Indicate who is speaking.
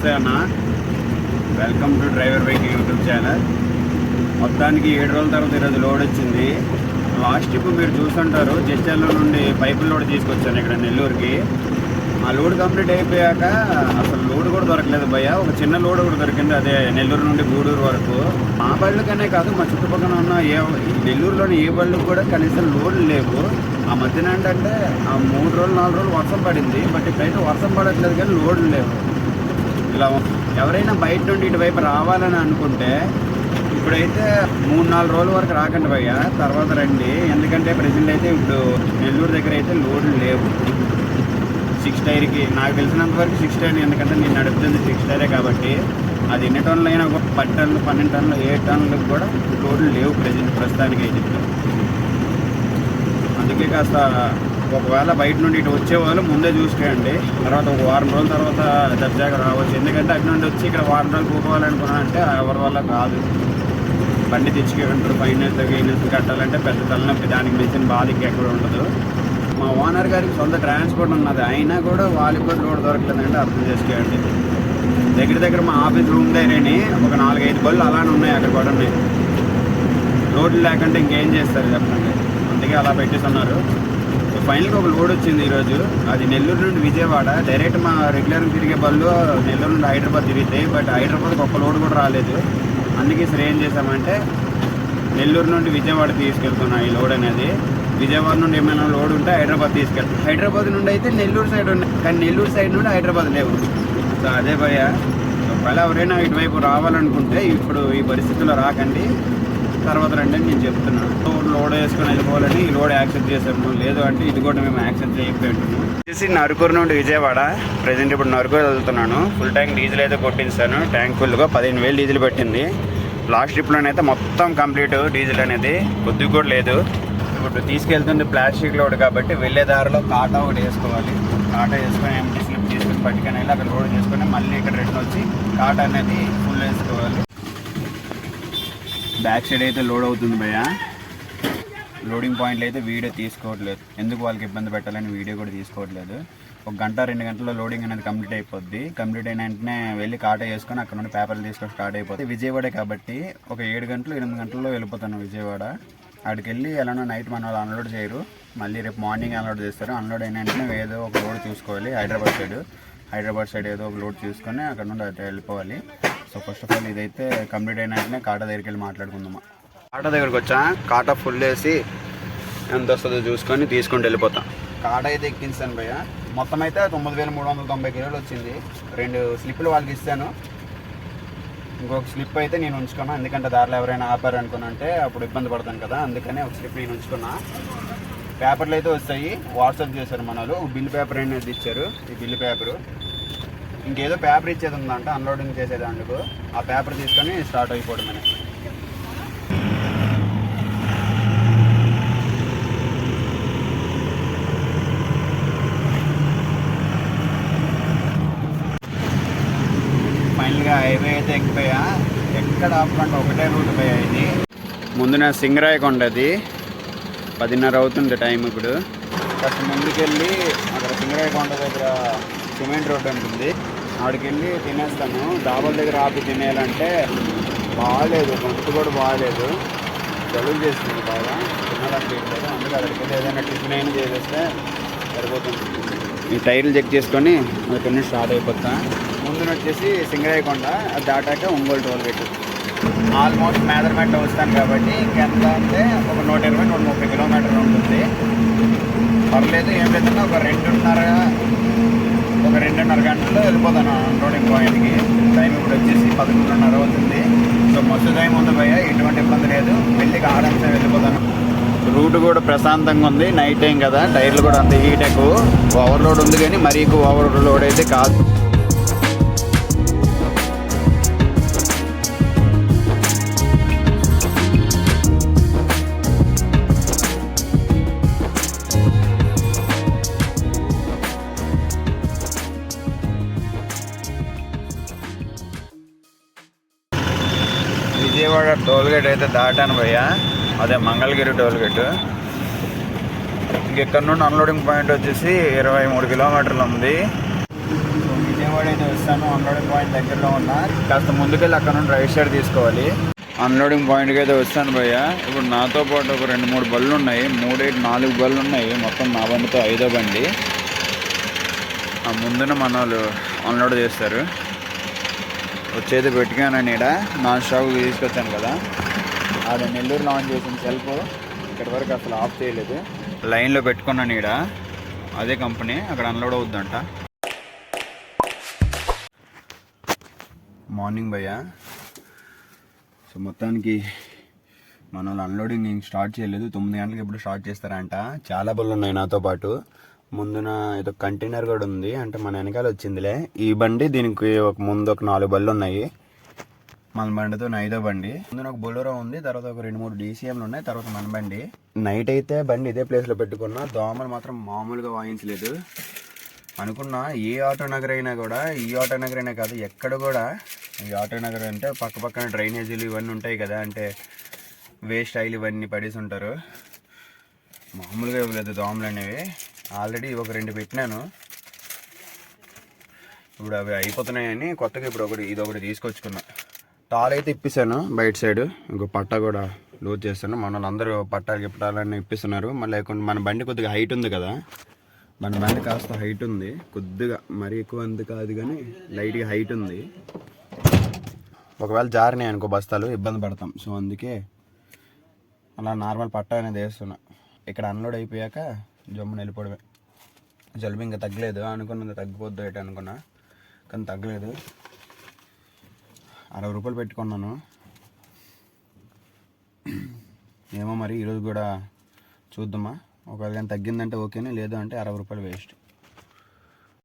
Speaker 1: నమస్తే అన్న, welcome to driver bike YouTube channel. మొత్తానికి 7 రోజుల తర్వాత ఈరోజు లోడ్ వచ్చింది. లాస్ట్ ఇప్పుడు మీరు చూస్తుంటారు, జస్టల్లో నుండి పైపుల లోడ్ తీసుకొచ్చాను ఇక్కడ నెల్లూరుకి. ఆ లోడ్ కంప్లీట్ అయిపోయాక అసలు లోడ్ కూడా దొరకలేదు భయ్య. ఒక చిన్న లోడ్ కూడా దొరికింది, అదే నెల్లూరు నుండి గూడూరు వరకు. మా బళ్ళకనే కాదు, మా చుట్టుపక్కల ఉన్న నెల్లూరులోని ఏ బళ్ళకు కూడా కనీసం లోడ్లు లేవు. ఆ మధ్యన ఏంటంటే ఆ 3 రోజులు 4 రోజులు వర్షం పడింది, బట్ ఇప్పుడైతే వర్షం పడట్లేదు కానీ లోడ్లు లేవు. ఇలా ఎవరైనా బయట నుండి ఇటువైపు రావాలని అనుకుంటే ఇప్పుడైతే 3-4 రోజుల వరకు రాకండి భయ్య, తర్వాత రండి. ఎందుకంటే ప్రజెంట్ అయితే ఇప్పుడు నెల్లూరు దగ్గర అయితే లోడ్లు లేవు. 6 టైర్కి నాకు తెలిసినంత వరకు 6 టైర్, ఎందుకంటే నేను నడుపుతుంది 6 టైరే కాబట్టి అది ఎన్ని టన్నులు అయినా 10 టన్నులు 12 టన్నులు 7 టన్నులకు కూడా లోడ్లు లేవు ప్రస్తుతానికి అయితే. అందుకే కాస్త ఒకవేళ బయట నుండి ఇటు వచ్చేవాళ్ళు ముందే చూసుకోండి, తర్వాత ఒక వారం రోజుల తర్వాత దర్జాగా రావచ్చు. ఎందుకంటే అటు నుండి వచ్చి ఇక్కడ వారం రోజులు కూకోవాలనుకున్నానంటే ఎవరి వల్ల కాదు. బండి తెచ్చుకుంటారు, ఫైనాన్స్ కట్టాలంటే పెద్ద తలనొప్పి, దానికి మించిన బాధ ఎక్కడ ఉండదు. మా ఓనర్ గారికి సొంత ట్రాన్స్పోర్ట్ ఉన్నది, అయినా కూడా వాళ్ళకి కూడా లోడ్ దొరకలేదంటే అర్థం చేసుకోండి. దగ్గర మా ఆఫీస్ రూమ్ దగ్గరని ఒక 4-5 బళ్ళు అలానే ఉన్నాయి, అక్కడ కూడా ఉన్నాయి. లోడ్లు లేకుంటే ఇంకేం చేస్తారు చెప్పండి, అందుకే అలా పెట్టేస్తున్నారు. ఫైనల్గా ఒక లోడ్ వచ్చింది ఈరోజు. అది నెల్లూరు నుండి విజయవాడ డైరెక్ట్. మా రెగ్యులర్గా తిరిగే బళ్ళు నెల్లూరు నుండి హైదరాబాద్ తిరుగుతాయి, బట్ హైదరాబాద్కి ఒక్క లోడ్ కూడా రాలేదు. అందుకే సరే ఏం చేసామంటే నెల్లూరు నుండి విజయవాడ తీసుకెళ్తున్నా ఈ లోడ్ అనేది. విజయవాడ నుండి ఏమైనా లోడ్ ఉంటే హైదరాబాద్ తీసుకెళ్తాం. హైదరాబాద్ నుండి అయితే నెల్లూరు సైడ్ ఉన్నాయి, కానీ నెల్లూరు సైడ్ నుండి హైదరాబాద్ లేవు. సో అదే భయ్య, ఒకవేళ ఎవరైనా ఇటువైపు రావాలనుకుంటే ఇప్పుడు ఈ పరిస్థితుల్లో రాకండి, తర్వాత రండి అని నేను చెప్తున్నాను. లోడ్ వేసుకొని వెళ్ళిపోవాలని ఈ లోడ్ యాక్సెప్ట్ చేసాము. లేదు అంటే ఇది కూడా మేము యాక్సెప్ట్ చేయకపోయాము. వచ్చేసి నరుకూరు నుండి విజయవాడ, ప్రజెంట్ ఇప్పుడు నరుకూరు వెళ్తున్నాను. ఫుల్ ట్యాంక్ డీజిల్ అయితే కొట్టించాను, ట్యాంక్ ఫుల్గా 15,000 డీజిల్ పెట్టింది. లాస్ట్ ట్రిప్లోనైతే మొత్తం కంప్లీట్ డీజిల్ అనేది కొద్దిగా కూడా లేదు. ఇప్పుడు తీసుకెళ్తుంది ప్లాస్టిక్ లోడ్ కాబట్టి వెళ్ళే దారిలో కాటా ఒకటి వేసుకోవాలి. కాటా వేసుకొని ఎంటీ స్లిప్ తీసుకొని పట్టుకొని వెళ్ళి అక్కడ లోడ్ చేసుకొని మళ్ళీ ఇక్కడ రిటర్న్ వచ్చి కాటా అనేది ఫుల్ వేసుకోవాలి. బ్యాక్ సైడ్ అయితే లోడ్ అవుతుంది భయ్య. లోడింగ్ పాయింట్లు అయితే వీడియో తీసుకోవట్లేదు, ఎందుకు వాళ్ళకి ఇబ్బంది పెట్టాలని వీడియో కూడా తీసుకోవట్లేదు. 1 గంట 2 గంటల్లో లోడింగ్ అనేది కంప్లీట్ అయిపోద్ది. కంప్లీట్ అయిన వెంటనే వెళ్ళి కాటా వేసుకొని అక్కడ నుండి పేపర్లు తీసుకొని స్టార్ట్ అయిపోతుంది. విజయవాడే కాబట్టి ఒక 7 గంటలు 8 గంటల్లో వెళ్ళిపోతాను విజయవాడ. అక్కడికి వెళ్ళి ఎలానో నైట్ మన వాళ్ళు అన్లోడ్ చేయరు, మళ్ళీ రేపు మార్నింగ్ అన్లోడ్ చేస్తారు. అన్లోడ్ అయిన వెంటనే ఏదో ఒక లోడ్ చూసుకోవాలి. హైదరాబాద్ సైడ్ ఏదో ఒక లోడ్ చూసుకొని అక్కడ నుండి అయితే వెళ్ళిపోవాలి. సో ఫస్ట్ ఆఫ్ ఆల్ ఇదైతే కంప్లీట్ అయిన వెంటనే కాటా దగ్గరికి వెళ్ళి మాట్లాడుకుందామా. కాటా దగ్గరికి వచ్చా, కాటా ఫుల్ వేసి ఎంత వస్తుందో చూసుకొని తీసుకొని వెళ్ళిపోతాం. కాటా అయితే ఎక్కించాను భయ్య. మొత్తం అయితే 9,390 కిలోలు వచ్చింది. 2 స్లిప్పులు వాళ్ళకి ఇస్తాను, ఇంకొక స్లిప్ అయితే నేను ఉంచుకున్నా. ఎందుకంటే దారిలో ఎవరైనా ఆపారు అనుకున్నంటే అప్పుడు ఇబ్బంది పడతాను కదా, అందుకనే ఒక స్లిప్ నేను ఉంచుకున్నా. పేపర్లు అయితే వస్తాయి, వాట్సాప్ చేశారు మన వాళ్ళు. బిల్ పేపర్ అనేది ఇచ్చారు, ఈ బిల్ పేపరు. ఇంకేదో పేపర్ ఇచ్చేది ఉందంట అన్లోడింగ్ చేసేదానికి, ఆ పేపర్ తీసుకొని స్టార్ట్ అయిపోవడమే. ఫైనల్గా హైవే అయితే ఎక్కిపోయా. ఎక్కడ ఆపకుండా ఒకటే రూట్ పోయా. ఇది ముందున సింగరాయకొండ, అది 10:30 అవుతుంది టైం. ఇప్పుడు ఫస్ట్ ముందుకెళ్ళి అక్కడ సింగరాయకొండ దగ్గర సిమెంట్ రోడ్ ఉంటుంది, ఆడికి వెళ్ళి తినేస్తాను. డాబాల దగ్గర ఆపి తినేయాలంటే బాగాలేదు, గొంతు కూడా బాగాలేదు, జలుబు చేస్తుంది బాగా, తినాలంటే లేదు. అందుకే అక్కడికి వెళ్ళి ఏదైనా టిఫిన్ అయినా చేసేస్తే సరిపోతుంది. ఈ టైర్లు చెక్ చేసుకొని అక్కడి నుంచి స్టార్ట్ అయిపోతా. ముందున వచ్చేసి సింగరాయకొండ, అది దాటాక ఒంగోలు టోల్ గేట్. ఆల్మోస్ట్ మేదరమెట్ట వస్తాను కాబట్టి ఇంకెంత అంటే ఒక 120-130 కిలోమీటర్లు ఉంటుంది. పర్లేదు, ఏం లేదన్నా ఒక 2.5 గంటల్లో వెళ్ళిపోతాను అన్లోడింగ్ పాయింట్కి. టైం ఇప్పుడు వచ్చేసి 11:30 అవుతుంది. సో మస్తు టైం ఉంది భయ్య, ఎటువంటి ఇబ్బంది లేదు. వెళ్ళి ఆరామ్సే వెళ్ళిపోతాను. రూట్ కూడా ప్రశాంతంగా ఉంది, నైట్ టైం కదా. టైర్లు కూడా అంత హీట్ ఎక్కువ, ఓవర్లోడ్ ఉంది కానీ మరీ ఎక్కువ ఓవర్లోడ్ అయితే కాదు. విజయవాడ టోల్గేట్ అయితే దాటాను భయ్య, అదే మంగళగిరి టోల్గేట్. ఇంకెక్కడ నుండి అన్లోడింగ్ పాయింట్ వచ్చేసి 23 కిలోమీటర్లు ఉంది. విజయవాడ అయితే వస్తాను. అన్లోడింగ్ పాయింట్ దగ్గరలో ఉన్నా. కాస్త ముందుకెళ్ళి అక్కడ నుండి రైట్ సైడ్ తీసుకోవాలి. అన్లోడింగ్ పాయింట్కి అయితే వస్తాను భయ్య. ఇప్పుడు నాతో పాటు ఒక 2-3 బళ్ళు ఉన్నాయి. 4 బళ్ళు ఉన్నాయి. మొత్తం నా బండితో 5వ బండి. ఆ ముందున మన వాళ్ళు అన్లోడ్ చేస్తారు. వచ్చేది పెట్టుకానని ఇక్కడ నాన్ స్టాప్ తీసుకొచ్చాను కదా, అది నెల్లూరు లాంచ్ చేసిన సెల్ఫ్ ఇక్కడి వరకు అసలు ఆఫ్ చేయలేదు. లైన్లో పెట్టుకున్నాను ఇక్కడ, అదే కంపెనీ. అక్కడ అన్లోడ్ అవుద్దంట. మార్నింగ్ భయ్య. సో మొత్తానికి మన వాళ్ళు అన్లోడింగ్ ఇంక స్టార్ట్ చేయలేదు. 9 గంటలకు ఎప్పుడు స్టార్ట్ చేస్తారంట. చాలా బళ్ళు ఉన్నాయి నాతో పాటు. ముందున ఏదో కంటైనర్ కూడా ఉంది, అంటే మన వెనకాల వచ్చిందిలే ఈ బండి. దీనికి ముందు ఒక 4 బళ్ళు ఉన్నాయి. మన బండితో 5వ బండి. ముందున ఒక బొలెరో ఉంది, తర్వాత ఒక 2-3 DCMలు ఉన్నాయి, తర్వాత మన బండి. నైట్ అయితే బండి ఇదే ప్లేస్లో పెట్టుకున్నా. దోమలు మాత్రం మామూలుగా వాయించలేదు. అనుకున్నా ఏ ఆటో నగర్ అయినా కూడా, ఈ ఆటో నగర్ అయినా కాదు ఎక్కడ కూడా, ఈ ఆటో నగర్ అంటే పక్క పక్కన డ్రైనేజీలు ఇవన్నీ ఉంటాయి కదా, అంటే వేస్ట్ ఆయిల్ ఇవన్నీ పడేసి ఉంటారు. మామూలుగా ఇవ్వలేదు దోమలు అనేవి. ఆల్రెడీ ఒక 2 పెట్టినాను. ఇప్పుడు అవి అయిపోతున్నాయని కొత్తగా ఇప్పుడు ఇదొకటి తీసుకొచ్చుకున్నా. తాళ అయితే ఇప్పిస్తాను బయట సైడ్. ఇంకో పట్టా కూడా లోడ్ చేస్తాను. మన వాళ్ళందరూ పట్టాలు గిప్పటాలన్నీ ఇప్పిస్తున్నారు. మళ్ళీ మన బండి కొద్దిగా హైట్ ఉంది కదా, మన బండి కాస్త హైట్ ఉంది కొద్దిగా, మరీ ఎక్కువ అంత కాదు కానీ లైట్గా హైట్ ఉంది. ఒకవేళ జారినాయి అనుకో బస్తాలు ఇబ్బంది పడతాం. సో అందుకే అలా నార్మల్ పట్టా అనేది వేస్తున్నా. ఇక్కడ అన్లోడ్ అయిపోయాక జమ్మున వెళ్ళిపోవడమే. జలుబు ఇంకా తగ్గలేదు. అనుకున్నది తగ్గిపోద్దు ఏంటి అనుకున్నా, కానీ తగ్గలేదు. 60 రూపాయలు పెట్టుకున్నాను. ఏమో మరి ఈరోజు కూడా చూద్దామా. ఒకవేళ కానీ తగ్గిందంటే ఓకేనే, లేదు అంటే 60 రూపాయలు వేస్ట్.